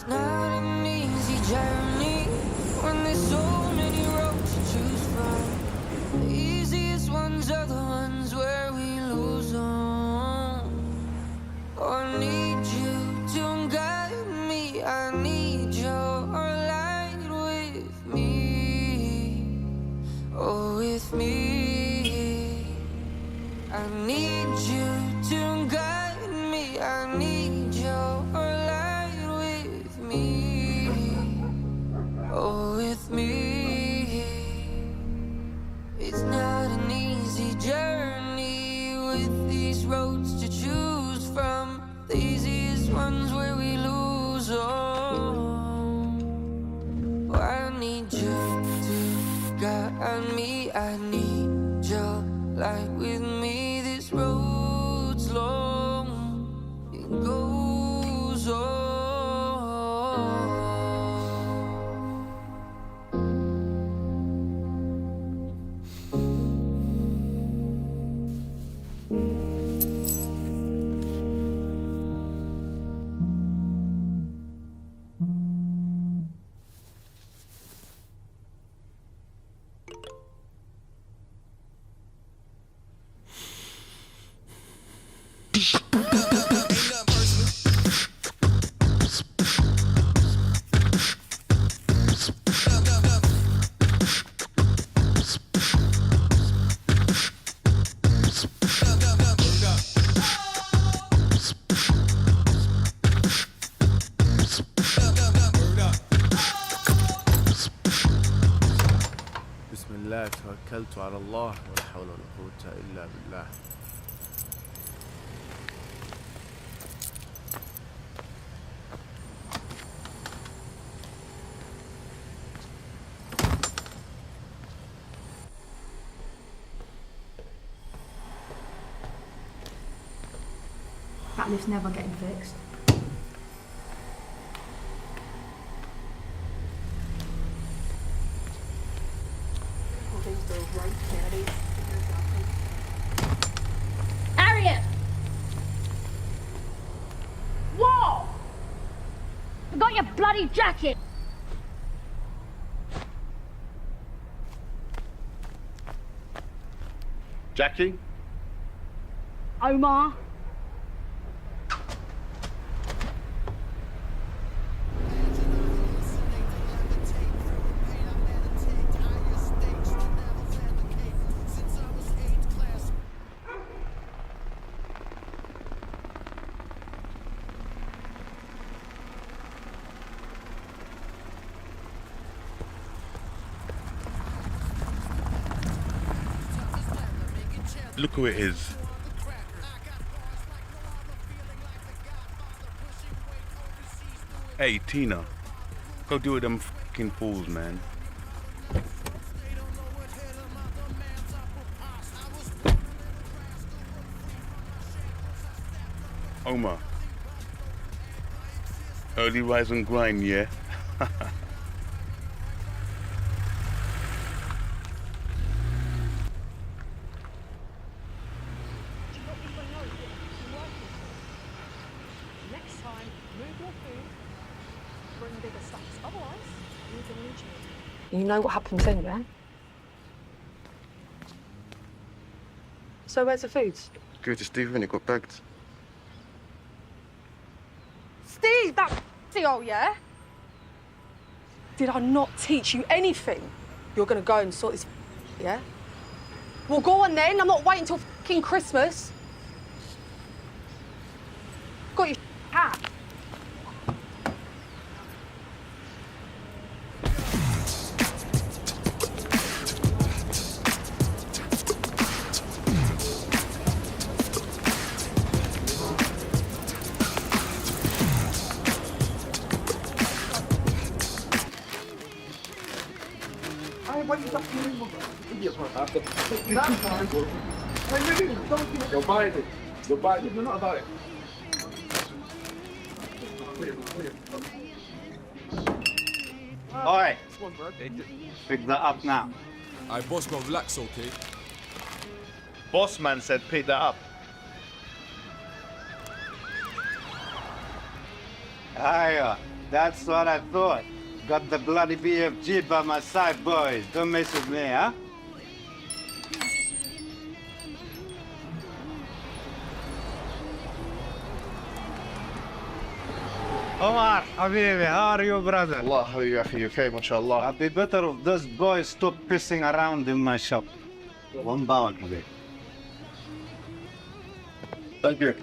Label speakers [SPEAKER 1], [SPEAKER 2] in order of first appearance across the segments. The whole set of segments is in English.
[SPEAKER 1] not an easy journey when there's so many roads to choose from. The easiest ones are the ones where we lose on. Oh, I need you to guide me, I need your light with me, oh, with me. I need you to guide me, I need your light with me, oh, with me. It's not an easy journey with these roads to choose from. The easiest ones where we lose on. Oh, I need you to guide me, I need your light with me. This road's long, it goes on.
[SPEAKER 2] توكلت على الله ولا حول ولا قوة إلا بالله.
[SPEAKER 3] That lift's never getting fixed.
[SPEAKER 4] Harriet! Whoa! Forgot your bloody jacket!
[SPEAKER 2] Jackie?
[SPEAKER 4] Omar?
[SPEAKER 2] Look who it is. Hey, Tina. Go deal with them fucking fools, man. Omar. Early rise and grind, yeah?
[SPEAKER 3] You know what happens then, yeah? So where's the food?
[SPEAKER 5] Go to Stephen, he got bagged.
[SPEAKER 3] Steve, that old, yeah? Did I not teach you anything? You're gonna go and sort this, yeah? Well, go on then. I'm not waiting till fucking Christmas. Got your hat.
[SPEAKER 5] You're buying it. You're not about it.
[SPEAKER 6] Alright, pick that up now.
[SPEAKER 7] Hey, boss, man, relax, okay?
[SPEAKER 6] Boss man said pick that up. Hiya.
[SPEAKER 8] That's what I thought. Got the bloody BFG by my side, boys. Don't mess with me, huh? Omar, Habibi, how are you, brother?
[SPEAKER 6] Allah, how are you, akhi? You okay, mashallah?
[SPEAKER 8] I'd be better if those boys stop pissing around in my shop. One pound, Habibi.
[SPEAKER 6] Thank you.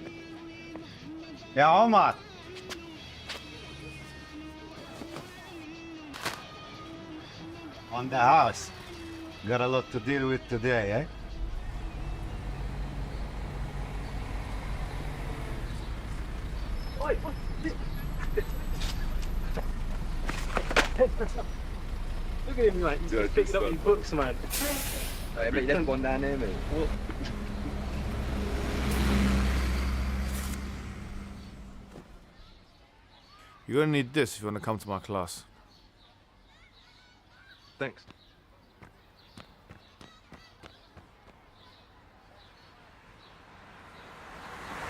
[SPEAKER 8] Yeah, Omar. On the house. Got a lot to deal with today, eh?
[SPEAKER 5] Look at him, like, he's picking up his books, man.
[SPEAKER 9] But he hasn't gone down there, mate.
[SPEAKER 7] You're gonna need this if you want to come to my class.
[SPEAKER 9] Thanks.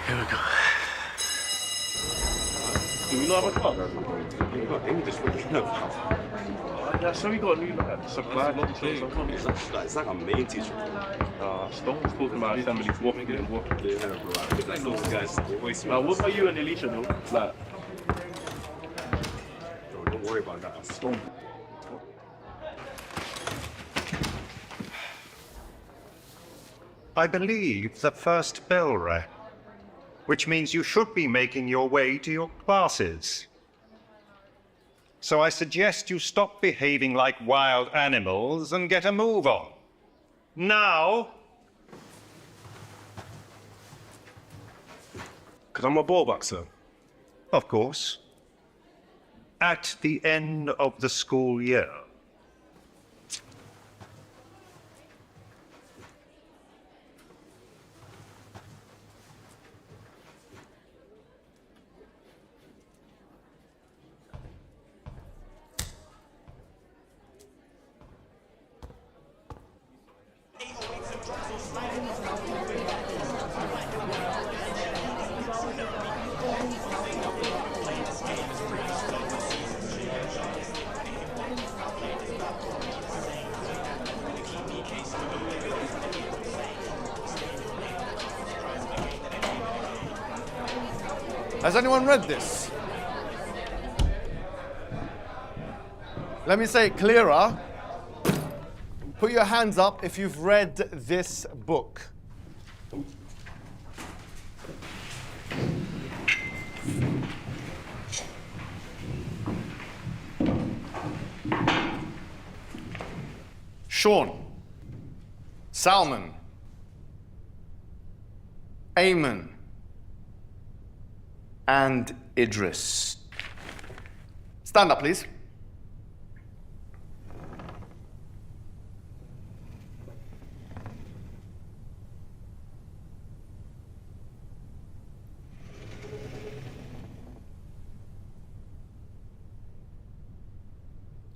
[SPEAKER 2] Here we go.
[SPEAKER 5] Do we not have a car?
[SPEAKER 2] You've got English, what do you know?
[SPEAKER 5] Yeah, so we got a new supply.
[SPEAKER 2] It's like a main teacher.
[SPEAKER 5] Stone's talking about families walking and walking.
[SPEAKER 2] Yeah, bro. Like those guys always.
[SPEAKER 5] What about you and Alicia, though? Like,
[SPEAKER 2] Bro, don't worry about that. Stone.
[SPEAKER 10] I believe the first bell rang, which means you should be making your way to your classes. So I suggest you stop behaving like wild animals and get a move on. Now!
[SPEAKER 5] because I'm a ball boxer.
[SPEAKER 10] Of course. At the end of the school year.
[SPEAKER 11] Has anyone read this? Let me say it clearer. Put your hands up if you've read this book. Sean, Salman, Ayman, and Idris. Stand up, please.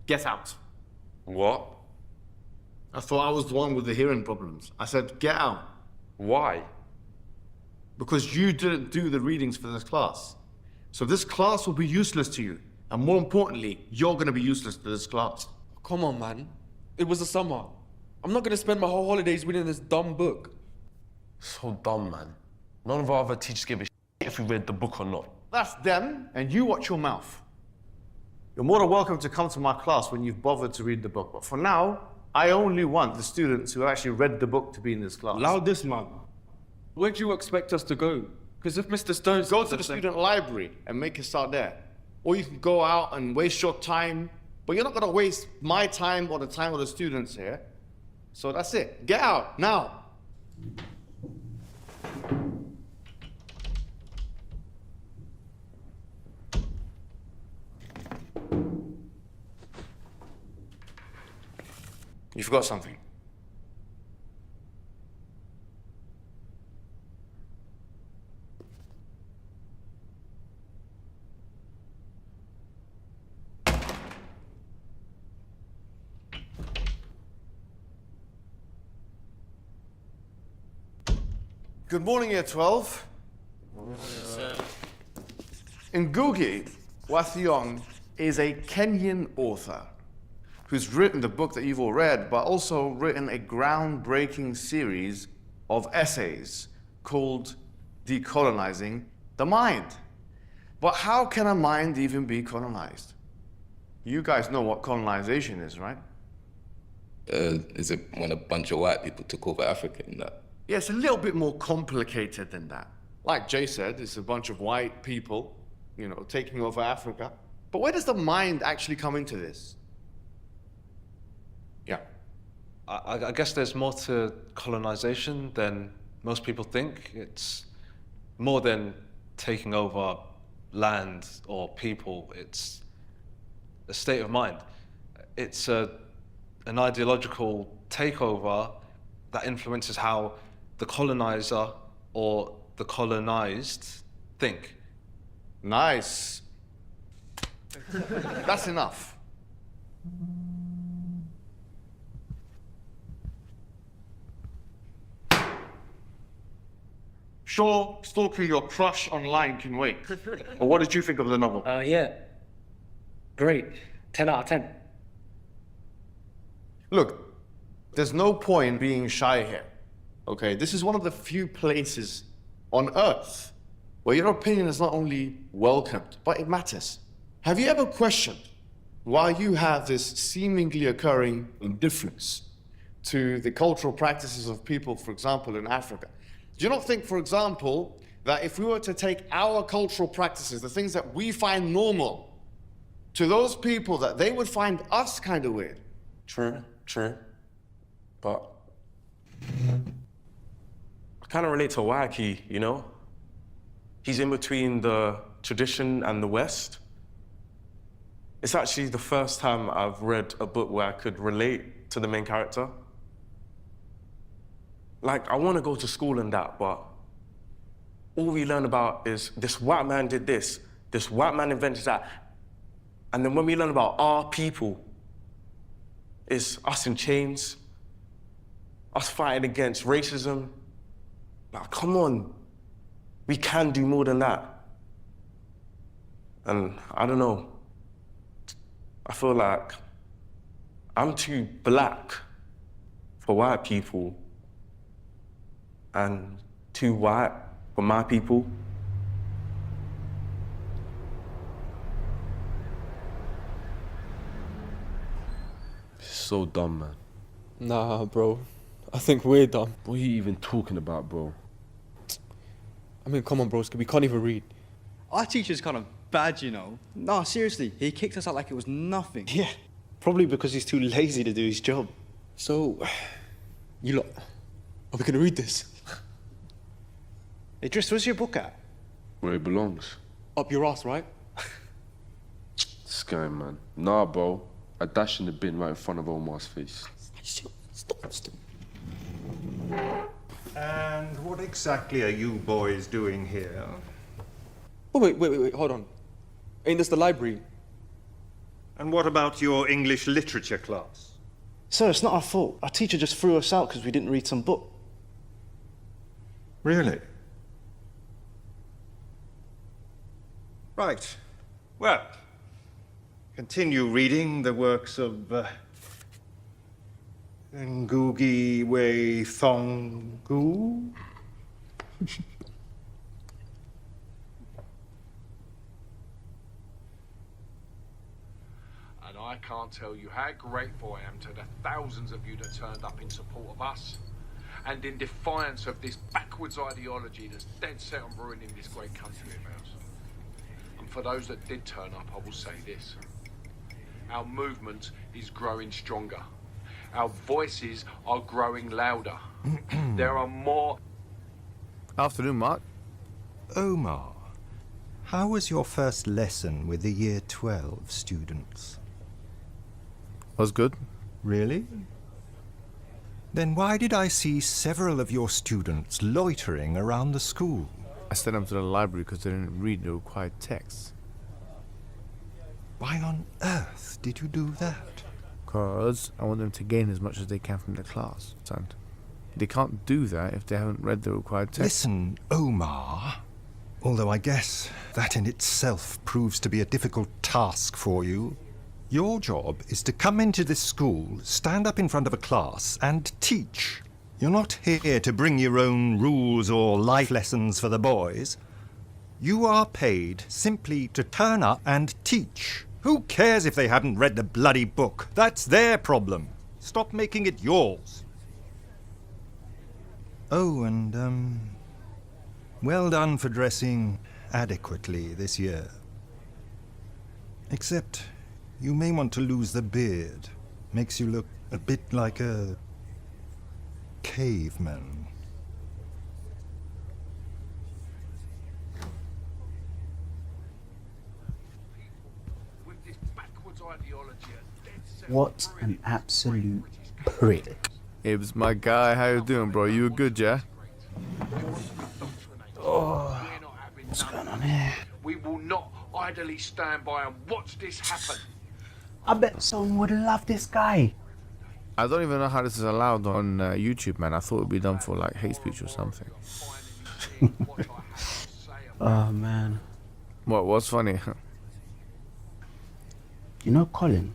[SPEAKER 11] Get out.
[SPEAKER 2] What?
[SPEAKER 11] I thought I was the one with the hearing problems. I said, get out.
[SPEAKER 2] Why?
[SPEAKER 11] Because you didn't do the readings for this class. So this class will be useless to you. And more importantly, you're going to be useless to this class.
[SPEAKER 9] Come on, man. It was the summer. I'm not going to spend my whole holidays reading this dumb book.
[SPEAKER 12] So dumb, man. None of our other teachers give a shit if we read the book or not.
[SPEAKER 11] That's them, and you watch your mouth. You're more than welcome to come to my class when you've bothered to read the book. But for now, I only want the students who actually read the book to be in this class.
[SPEAKER 5] Allow this, man.
[SPEAKER 9] Where do you expect us to go? Because if Mr. Stone's...
[SPEAKER 11] Go to the student library and make it start there. Or you can go out and waste your time, but you're not going to waste my time or the time of the students here. So that's it. Get out, now. You forgot something. Good morning, Year 12. In Googie, Wathiong is a Kenyan author who's written the book that you've all read, but also written a groundbreaking series of essays called Decolonizing the Mind. But how can a mind even be colonized? You guys know what colonization is, right?
[SPEAKER 13] Is it when a bunch of white people took over Africa and that?
[SPEAKER 11] Yeah, it's a little bit more complicated than that. Like Jay said, it's a bunch of white people, you know, taking over Africa. But where does the mind actually come into this? Yeah.
[SPEAKER 14] I guess there's more to colonization than most people think. It's more than taking over land or people. It's a state of mind. It's an ideological takeover that influences how the colonizer or the colonized think.
[SPEAKER 11] Nice. That's enough. Sure, stalking your crush online can wait. But what did you think of the novel?
[SPEAKER 5] Yeah. Great. 10 out of 10.
[SPEAKER 11] Look, there's no point being shy here, okay? This is one of the few places on Earth where your opinion is not only welcomed, but it matters. Have you ever questioned why you have this seemingly occurring indifference to the cultural practices of people, for example, in Africa? Do you not think, for example, that if we were to take our cultural practices, the things that we find normal, to those people, that they would find us kind of weird?
[SPEAKER 12] True. But I kind of relate to Wacky, you know? He's in between the tradition and the West. It's actually the first time I've read a book where I could relate to the main character. Like, I want to go to school and that, but all we learn about is this white man did this white man invented that. And then when we learn about our people, it's us in chains, us fighting against racism. Like, come on, we can do more than that. And I don't know, I feel like I'm too black for white people and too white for my people. So dumb, man.
[SPEAKER 9] Nah, bro. I think we're dumb.
[SPEAKER 12] What are you even talking about, bro?
[SPEAKER 9] I mean, come on, bros. We can't even read.
[SPEAKER 15] Our teacher's kind of bad, you know. No, seriously. He kicked us out like it was nothing.
[SPEAKER 16] Yeah. Probably because he's too lazy to do his job.
[SPEAKER 9] So, you lot, are we gonna read this?
[SPEAKER 16] Idris, where's your book at?
[SPEAKER 12] Where it belongs.
[SPEAKER 9] Up your ass, right?
[SPEAKER 12] This guy, man. Nah, bro. I dashed in the bin right in front of Omar's face.
[SPEAKER 9] Stop.
[SPEAKER 10] And what exactly are you boys doing here?
[SPEAKER 9] Oh, wait, hold on. Ain't this the library?
[SPEAKER 10] And what about your English literature class?
[SPEAKER 16] Sir, it's not our fault. Our teacher just threw us out because we didn't read some book.
[SPEAKER 10] Really? Right. Well, continue reading the works of Ngugi Wa Thong Gu.
[SPEAKER 17] And I can't tell you how grateful I am to the thousands of you that turned up in support of us and in defiance of this backwards ideology that's dead set on ruining this great country of ours. And for those that did turn up, I will say this. Our movement is growing stronger. Our voices are growing louder. There are more...
[SPEAKER 7] Afternoon, Mark.
[SPEAKER 18] Omar, how was your first lesson with the Year 12 students?
[SPEAKER 7] Was good.
[SPEAKER 18] Really? Then why did I see several of your students loitering around the school?
[SPEAKER 7] I sent them to the library because they didn't read the required texts.
[SPEAKER 18] Why on earth did you do that?
[SPEAKER 7] Because I want them to gain as much as they can from the class. And they can't do that if they haven't read the required text.
[SPEAKER 18] Listen, Omar. Although I guess that in itself proves to be a difficult task for you. Your job is to come into this school, stand up in front of a class, and teach. You're not here to bring your own rules or life lessons for the boys. You are paid simply to turn up and teach. Who cares if they haven't read the bloody book? That's their problem. Stop making it yours. Oh, and, well done for dressing adequately this year. Except, you may want to lose the beard. Makes you look a bit like a caveman.
[SPEAKER 19] What an absolute prick.
[SPEAKER 7] Ibs, my guy, how you doing, bro? You good, yeah?
[SPEAKER 19] Oh, what's going on here?
[SPEAKER 17] We will not idly stand by and watch this happen.
[SPEAKER 19] I bet someone would love this guy.
[SPEAKER 7] I don't even know how this is allowed on YouTube, man. I thought it would be done for, like, hate speech or something.
[SPEAKER 19] Oh, man.
[SPEAKER 7] What's funny?
[SPEAKER 19] You know Colin?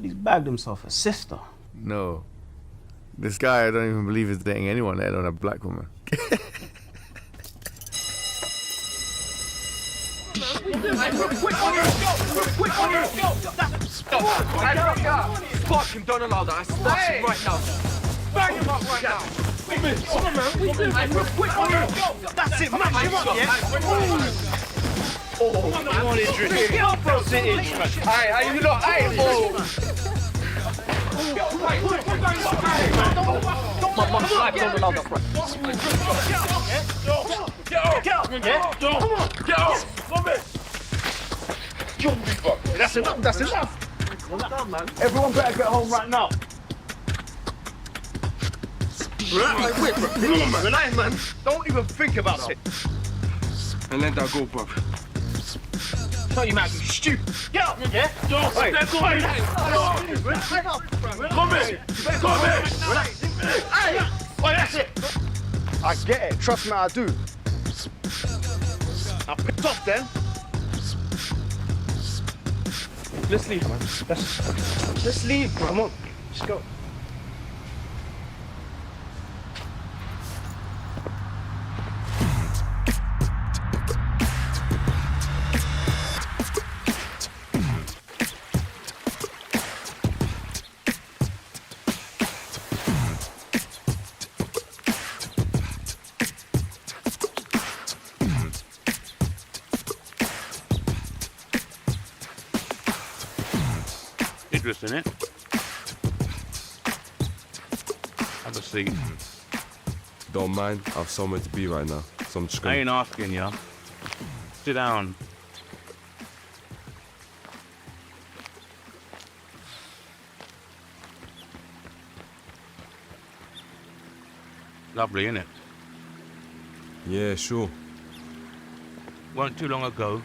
[SPEAKER 19] He's bagged himself a sister.
[SPEAKER 7] No. This guy, I don't even believe is dating anyone, let alone a black woman.
[SPEAKER 9] Fuck him, don't allow that. I smash him right now. Bang him up right now. Come on, man. That's it, match him up, yeah? Oh, come on, Idris. Get up, bro. Hey, how you lot? Hey, That's enough. That's enough. Everyone better get home right now. Relax, man. Don't even think about it. And let that go, bro. Tell you, man, you stupid. Get up, yeah? Hey, come here. Relax. Hey, that's it. I get it. Trust me, I do. Now pick off then. Let's leave, man. Let's leave, bro. Come on. Let's go.
[SPEAKER 2] In it. Have a seat.
[SPEAKER 20] Don't mind, I have somewhere to be right now, so I'm just gonna...
[SPEAKER 2] I ain't asking ya. Sit down. Lovely, innit?
[SPEAKER 20] Yeah, sure.
[SPEAKER 2] Weren't too long ago,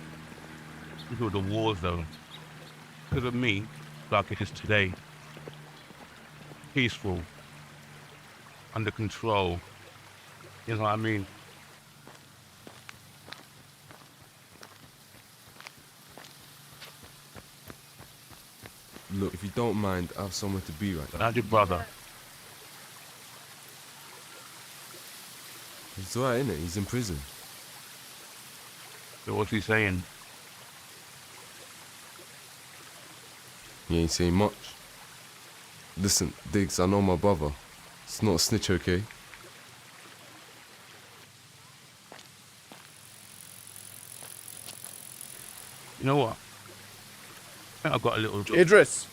[SPEAKER 2] into the war zone. Because of me, like it is today. Peaceful. Under control. You know what I mean?
[SPEAKER 20] Look, if you don't mind, I have somewhere to be right now.
[SPEAKER 2] How's your brother?
[SPEAKER 20] It's alright, innit? He's in prison.
[SPEAKER 2] So what's he saying?
[SPEAKER 20] He ain't saying much. Listen, Diggs, I know my brother. It's not a snitch, okay?
[SPEAKER 2] You know what? I think I've got a little...
[SPEAKER 7] Idris!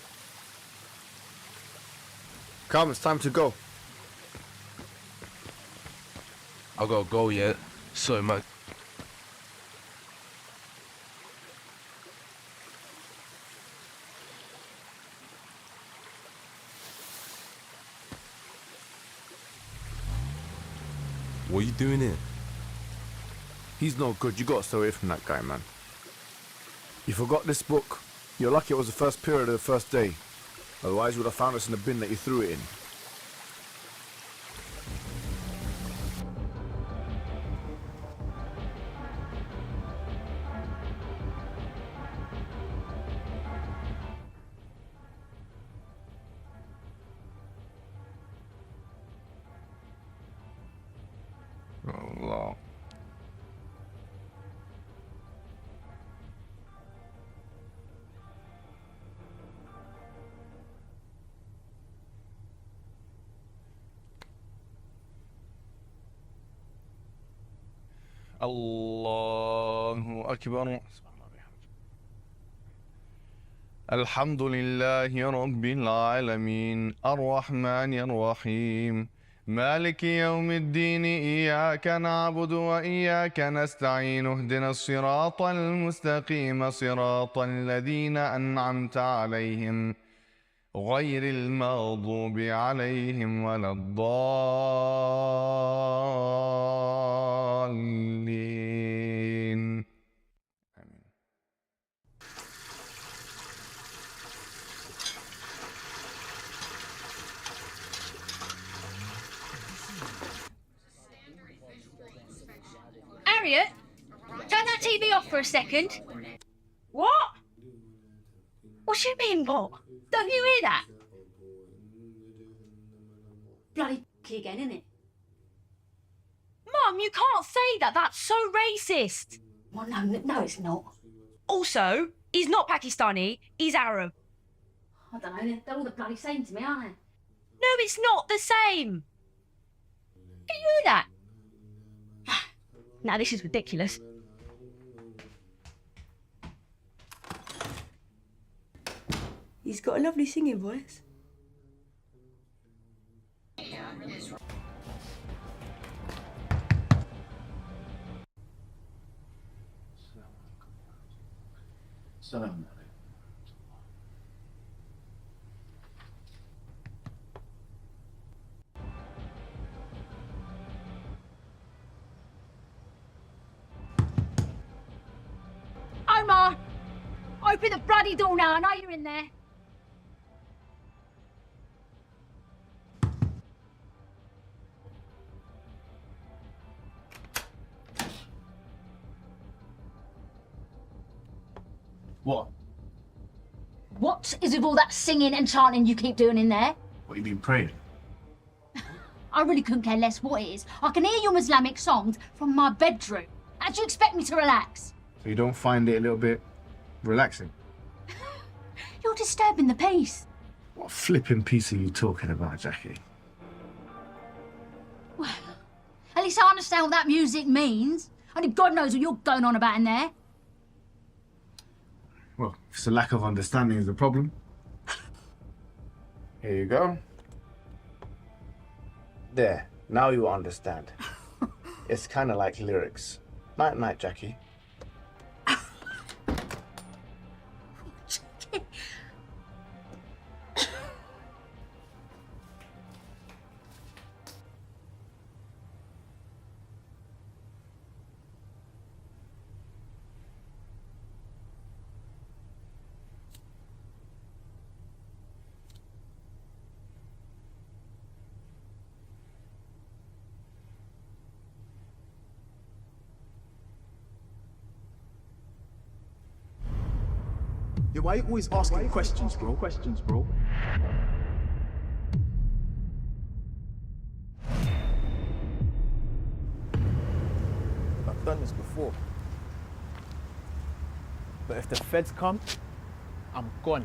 [SPEAKER 7] Come, it's time to go.
[SPEAKER 9] I gotta go, yeah? So, man.
[SPEAKER 20] What are you doing here?
[SPEAKER 7] He's no good. You gotta stay away from that guy, man. You forgot this book. You're lucky it was the first period of the first day. Otherwise, you would have found us in the bin that you threw it in.
[SPEAKER 11] الله أكبر. الحمد لله رب العالمين الرحمن الرحيم مالك يوم الدين إياك نعبد وإياك نستعين اهدنا الصراط المستقيم صراط الذين أنعمت عليهم غير المغضوب عليهم ولا الضالين.
[SPEAKER 4] Harriet, turn that TV off for a second. What? What do you mean, what? Don't you hear that? Bloody again, isn't it? Mum, you can't say that. That's so racist. Well, no, it's not. Also, he's not Pakistani. He's Arab. I don't know. They're all the bloody same to me, aren't they? No, it's not the same. Can you hear that? Now, this is ridiculous.
[SPEAKER 21] He's got a lovely singing voice.
[SPEAKER 19] Salam.
[SPEAKER 4] Omar! Open the bloody door now. I know you're in there.
[SPEAKER 19] What?
[SPEAKER 4] What is with all that singing and chanting you keep doing in there?
[SPEAKER 19] What, you been praying?
[SPEAKER 4] I really couldn't care less what it is. I can hear your Islamic songs from my bedroom. How do you expect me to relax?
[SPEAKER 19] So you don't find it a little bit relaxing?
[SPEAKER 4] You're disturbing the peace.
[SPEAKER 19] What flipping piece are you talking about, Jackie?
[SPEAKER 4] Well, at least I understand what that music means. Only God knows what you're going on about in there.
[SPEAKER 19] Well, if it's a lack of understanding is the problem. Here you go. There, now you understand. It's kind of like lyrics. Night, night, Jackie.
[SPEAKER 16] Yeah, why are you always asking questions, bro?
[SPEAKER 7] I've done this before. But if the feds come, I'm gone.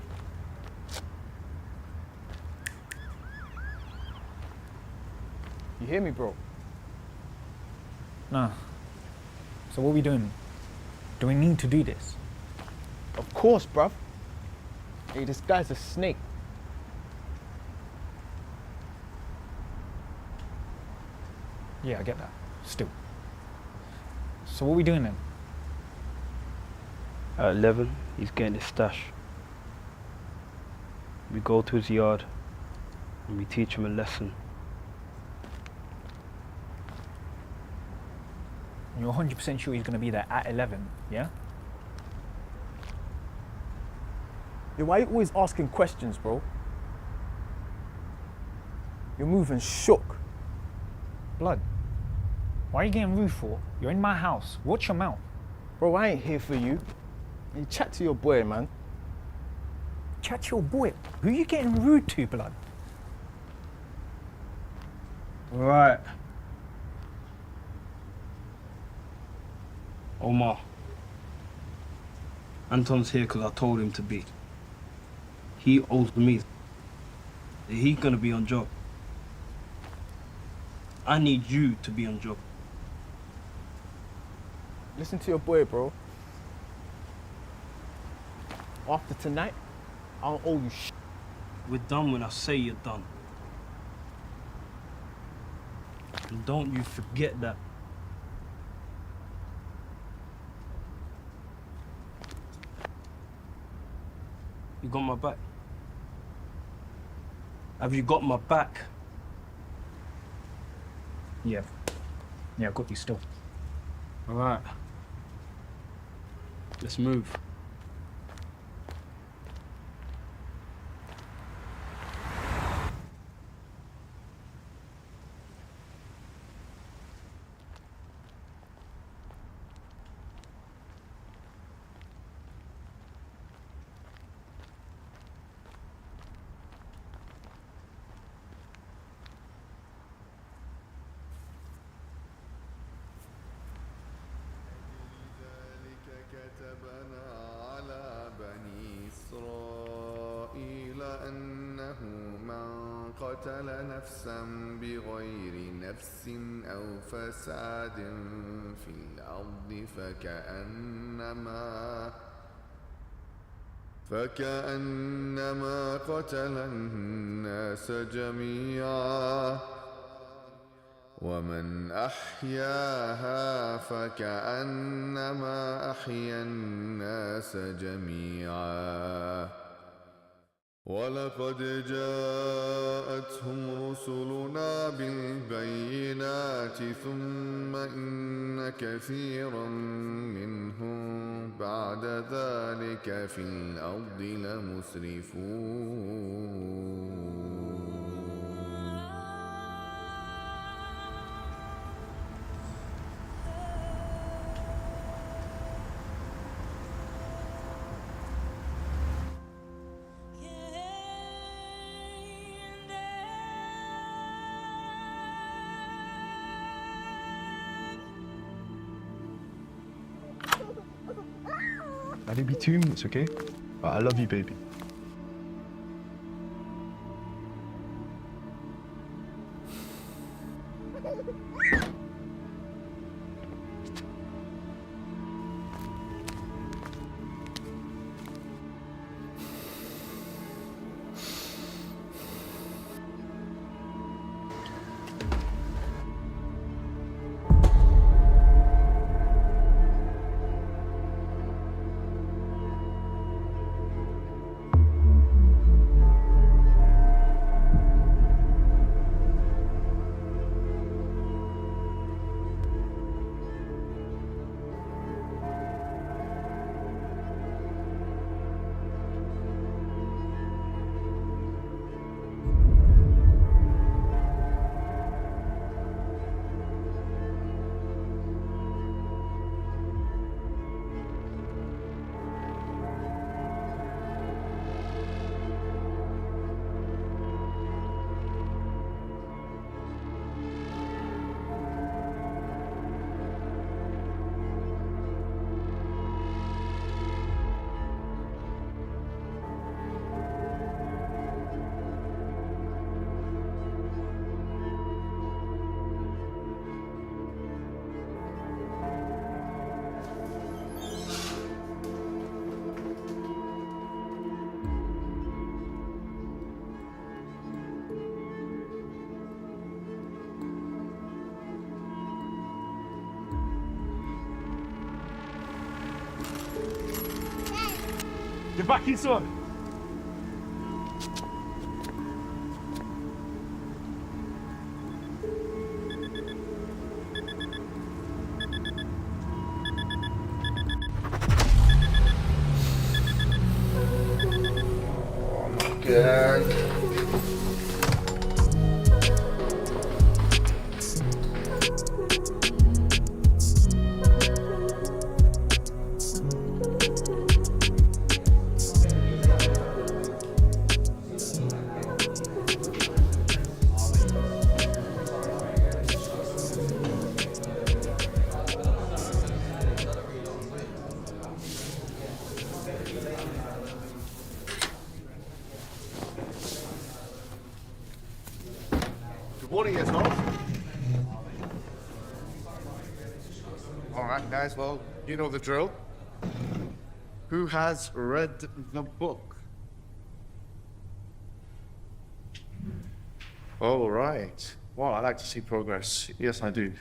[SPEAKER 7] You hear me, bro?
[SPEAKER 22] Nah. So what are we doing? Do we need to do this?
[SPEAKER 7] Of course, bruv. Hey, this guy's a snake.
[SPEAKER 22] Yeah, I get that. Still. So what are we doing then?
[SPEAKER 23] At 11, he's getting his stash. We go to his yard and we teach him a lesson.
[SPEAKER 22] You're 100% sure he's going to be there at 11, yeah?
[SPEAKER 7] Yeah, why are you always asking questions, bro? You're moving shook.
[SPEAKER 22] Blood, why are you getting rude for? You're in my house. Watch your mouth.
[SPEAKER 7] Bro, I ain't here for you. You chat to your boy, man.
[SPEAKER 22] Chat to your boy? Who are you getting rude to, blood?
[SPEAKER 19] Right. Omar. Anton's here because I told him to be. He owes me. He's gonna be on job. I need you to be on job.
[SPEAKER 16] Listen to your boy, bro. After tonight, I don't owe you shit.
[SPEAKER 19] We're done when I say you're done. And don't you forget that. You got my back? Have you got my back?
[SPEAKER 22] Yeah. Yeah, I got you still.
[SPEAKER 19] All right. Let's move.
[SPEAKER 11] كتبنا على بني إسرائيل أنه من قتل نفسا بغير نفس أو فساد في الأرض فكأنما قتل الناس جميعا ومن أحياها فكأنما أحيا الناس جميعا ولقد جاءتهم رسلنا بالبينات ثم إن كثيرا منهم بعد ذلك في الأرض لمسرفون.
[SPEAKER 1] I'll be 2 minutes, okay? But I love you, baby.
[SPEAKER 5] Get back inside.
[SPEAKER 11] God.
[SPEAKER 9] Good morning, yes, Hobbs. All
[SPEAKER 11] Alright, guys, well, you know the drill. Who has read the book? All right. Well, I like to see progress. Yes, I do.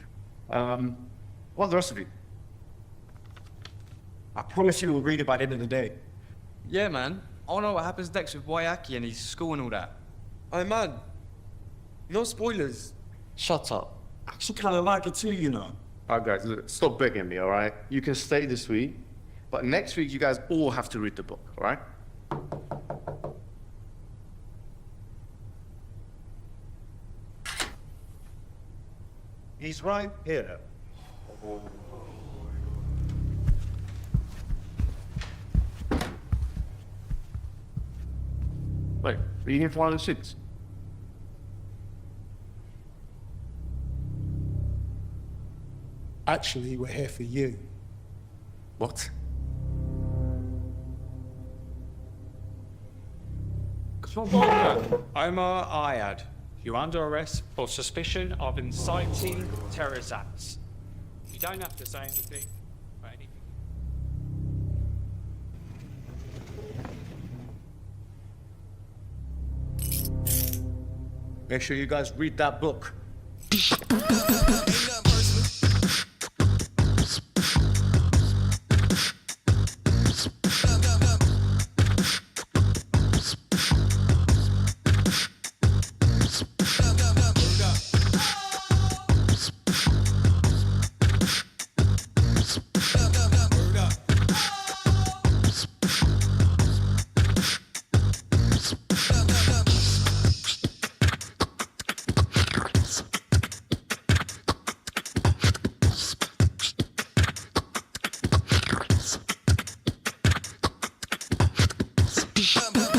[SPEAKER 11] What the rest of you?
[SPEAKER 15] I promise you we'll read it by the end of the day. Yeah, man. I wanna know what happens next with Wayaki and his school and all that.
[SPEAKER 3] Hey, man. No spoilers.
[SPEAKER 16] Shut up. I actually kind of like it too, you know.
[SPEAKER 11] Alright, guys, look, stop begging me, alright? You can stay this week, but next week you guys all have to read the book, alright?
[SPEAKER 10] He's right here.
[SPEAKER 11] Wait, are you here for one of the six?
[SPEAKER 3] Actually, we're here for you.
[SPEAKER 11] What?
[SPEAKER 6] Omar Ayad, you're under arrest for suspicion of inciting terrorist acts. You don't have to say anything or anything.
[SPEAKER 15] Make sure you guys read that book.
[SPEAKER 8] Hijab.